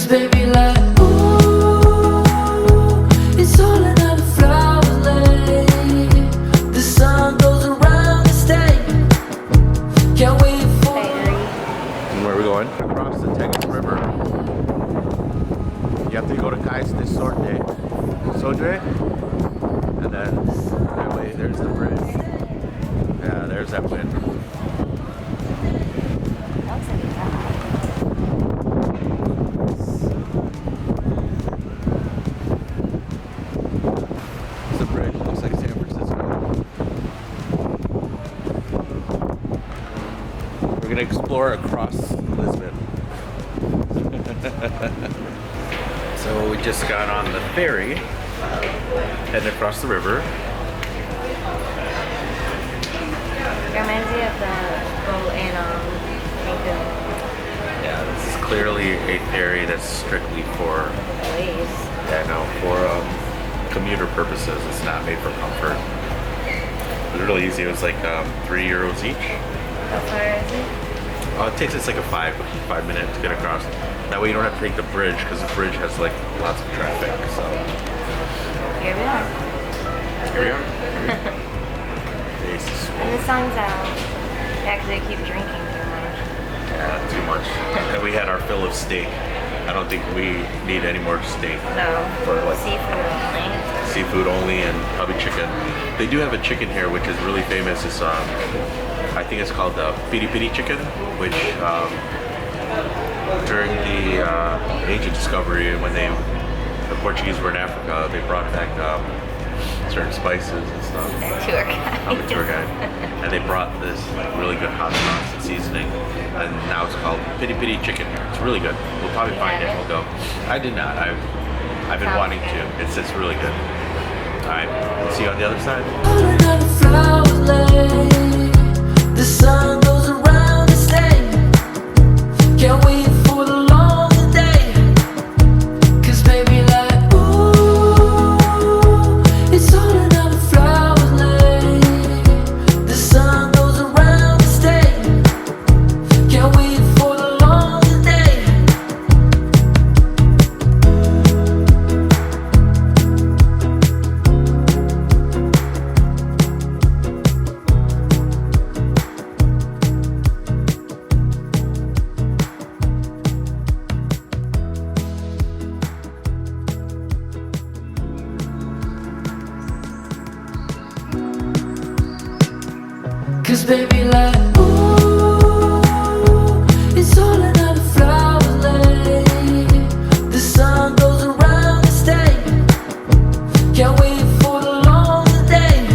Cause baby like ooh, it's all another flower lane. The sun goes around the state. Can't wait for. And where are we going? Across the Tagus River. You have to go to Kais de Sodre, and then that way there's the bridge. Yeah, there's that wind. It's a bridge. It looks like San Francisco. We're gonna explore across Lisbon. So we just got on the ferry, heading across the river. It reminds me of the boat in Hazel. Yeah, this is clearly a ferry that's strictly for commuter purposes. It's not made for comfort. It was really easy. It was like €3 each. How far is it? Oh, it takes us like a five minutes to get across. That way you don't have to take the bridge because the bridge has like lots of traffic. So Here we are. here we are. And the sun's out. Yeah, because I keep drinking too much. Yeah, too much. And we had our fill of steak. I don't think we need any more steak. No. For like Seafood only. seafood only and probably chicken. They do have a chicken here which is really famous. It's I think it's called the piri piri chicken, which during the age of discovery, when the Portuguese were in Africa, they brought back certain spices and stuff. Tour guide. I'm a tour guide. And they brought this like really good hot sauce and seasoning, and now it's called piri piri chicken. It's really good. We'll probably find it. We'll go. I did not. I've been wanting to. It's really good. All right. See you on the other side. The sun goes around the state. Can't wait for the long day. Cause baby like ooh, it's all another flower lane. The sun goes around the state. Can't wait for the long day. Cause baby like ooh, it's all another flower lane. The sun goes around the state. Can't wait for the long day.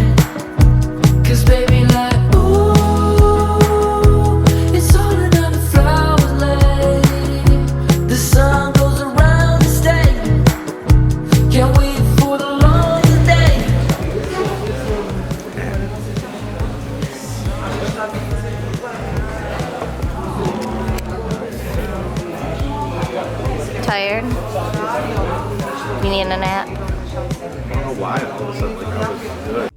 Cause baby like ooh, it's all another flower lane. The sun goes around the state. Can't wait for the long day. Tired? You need a nap? I don't know why all of a sudden like I was good.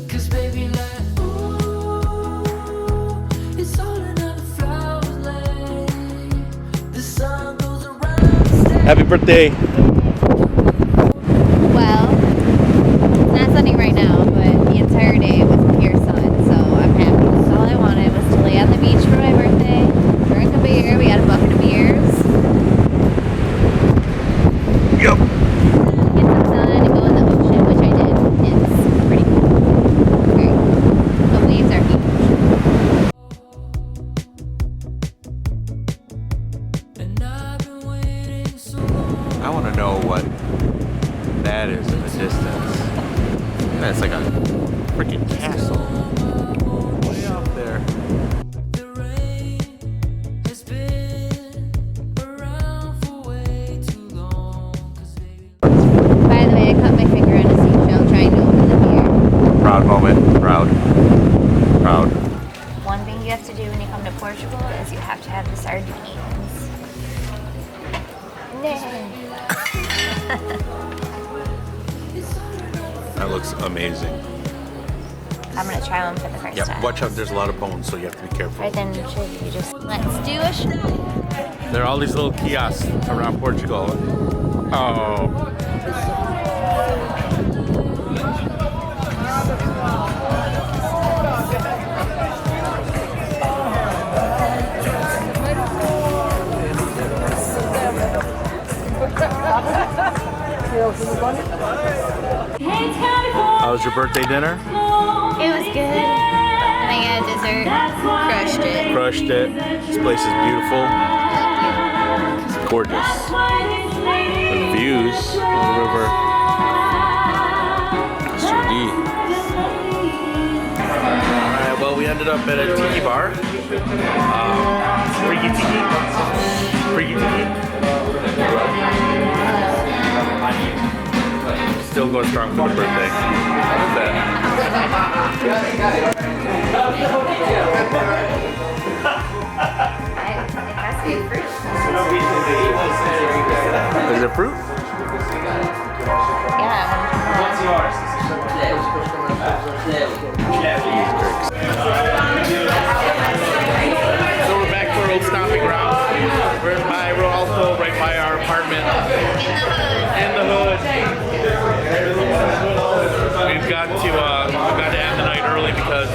Cause baby like ooh, it's all another flower lane. The sun goes around the state. Happy birthday. Well, it's not sunny right now, but the entire day was pure sun, so I'm happy. So all I wanted was to lay on the beach for my birthday, drink a beer. We had a bucket of beers. Yep. Get some sun and go in the ocean, which I did. It's pretty cool. Great. The waves are huge. And I've been waiting so long. I want to know what that is in the distance. That's like a freaking castle. Way up there. The rain has been around for way too long. Cause baby By the way, I cut my finger on a seashell trying to open the beer. Proud moment. Proud. Proud. One thing you have to do when you come to Portugal is you have to have the sardines. I looks amazing. I'm gonna try one for the first Yep, time. watch out, there's a lot of bones, so you have to be careful. Right then, should you just let's do a shot. There are all these little kiosks around Portugal. Oh. How was your birthday dinner? It was good. And I got dessert. Crushed it. Crushed it. This place is beautiful. It's gorgeous. The views of the river. Mr. D. Alright, well, we ended up at a tiki bar. Freaky tiki. Freaky tiki. Still going strong for the birthday. How was that? It has to be fruit. Is it fruit? Yeah. What's yours? So we're back to our old stomping ground. We're by Roalto, right by our apartment. In the hood. We've got to end the night early because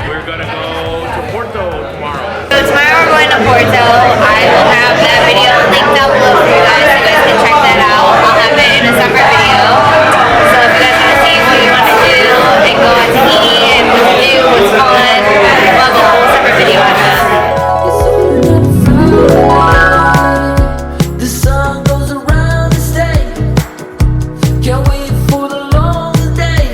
we're gonna go to Porto tomorrow. So tomorrow we're going to Porto. I will have that video linked down below for you guys so you guys can check that out. I'll have it in a separate video. So if you guys want to see what you want to do and go out to eat and what to do, what's fun, we'll have a whole separate video on that. The sun goes around and stays. Can't wait for the long day.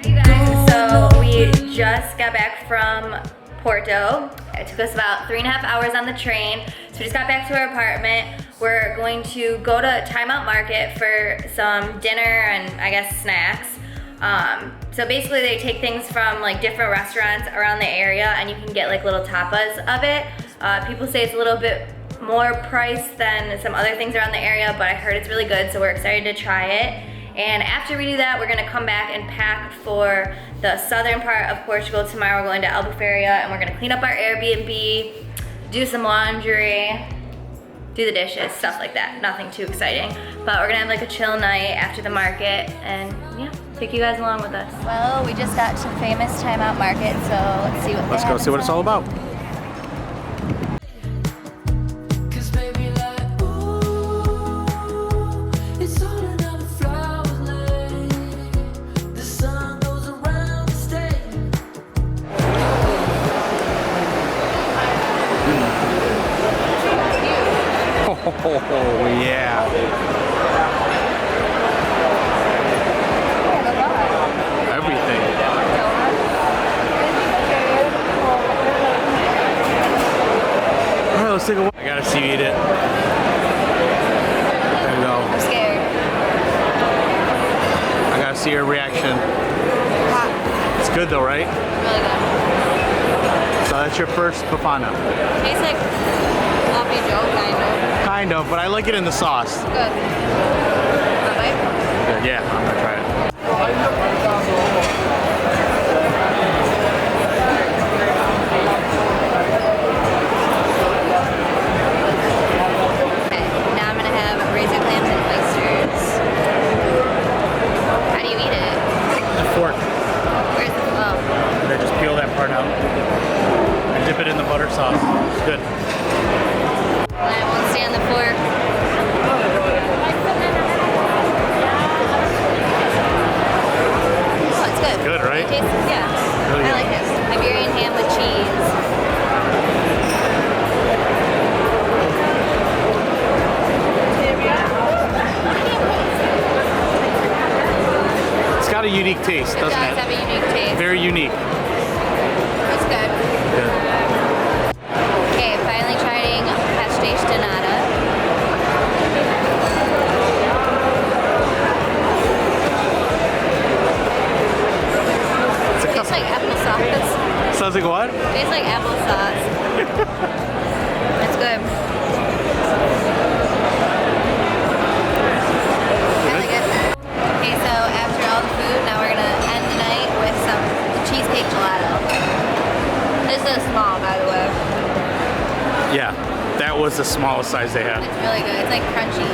Hey guys, so we just got back from Porto. It took us about 3.5 hours on the train. So we just got back to our apartment. We're going to go to Timeout Market for some dinner and I guess snacks. So basically they take things from like different restaurants around the area and you can get like little tapas of it. People say it's a little bit more priced than some other things around the area, but I heard it's really good, so we're excited to try it. And after we do that, we're gonna come back and pack for the southern part of Portugal. Tomorrow we're going to Albufeira and we're gonna clean up our Airbnb, do some laundry, do the dishes, stuff like that. Nothing too exciting. But we're gonna have like a chill night after the market and yeah, take you guys along with us. Well, we just got to famous Timeout Market, so let's see what Let's go see what it's all about. Cause baby, like, ooh, it's all another flower lane. The sun goes around and stays. Oh, yeah. Everything. All right, let's take a walk. I gotta see you eat it. There we go. I'm scared. I gotta see your reaction. It's good though, right? Really good. So that's your first bafana. Tastes like sloppy Joe, kind of. Kind of, but I like it in the sauce. Good. Wanna bite? Good. Yeah, I'm gonna try it. Okay, now I'm gonna have raisin clams and oysters. How do you eat it? The fork. Where's the And then just peel that part out and dip it in the butter sauce. It's good. I won't stay on the fork. Oh, it's good. Good, right? It tastes, yeah. Really I good. like this. Iberian ham with cheese. It's got a unique taste, It doesn't does it? have a unique taste. Very unique. It's good. Good. Okay, finally trying pastéis de nata. It's a Tastes like applesauce. Sounds like what? Tastes like applesauce. It's good. Yeah, that was the smallest size they had. It's really good. It's like crunchy.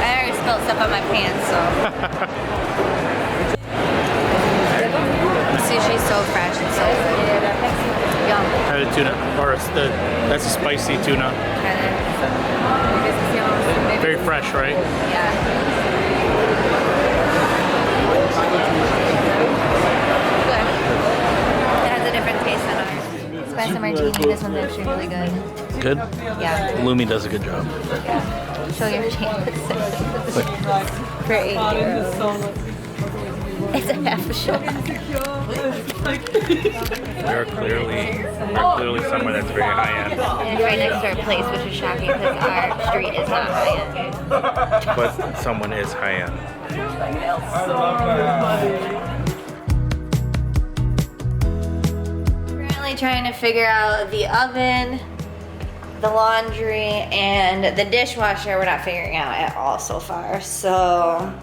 I already spilled stuff on my pants, so. Sushi's so fresh and so good. Yum. Try the tuna, or that's a spicy tuna. Very fresh, right? Yeah. Good. It has a different taste than ours. Spicy martini, this one's actually really good. Good? Yeah. Lumi does a good job. Yeah. Show your change. For €8. It's a half a shot. We're clearly somewhere that's very high end. And it's right next to our place, which is shocking because our street is not high end. But someone is high end. Currently trying to figure out the oven, the laundry, and the dishwasher. We're not figuring out at all so far. So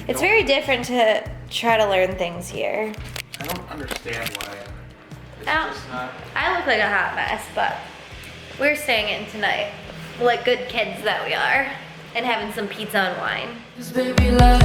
it's very different to try to learn things here. I don't understand why. I look like a hot mess, but we're staying in tonight like good kids that we are and having some pizza and wine. Just baby like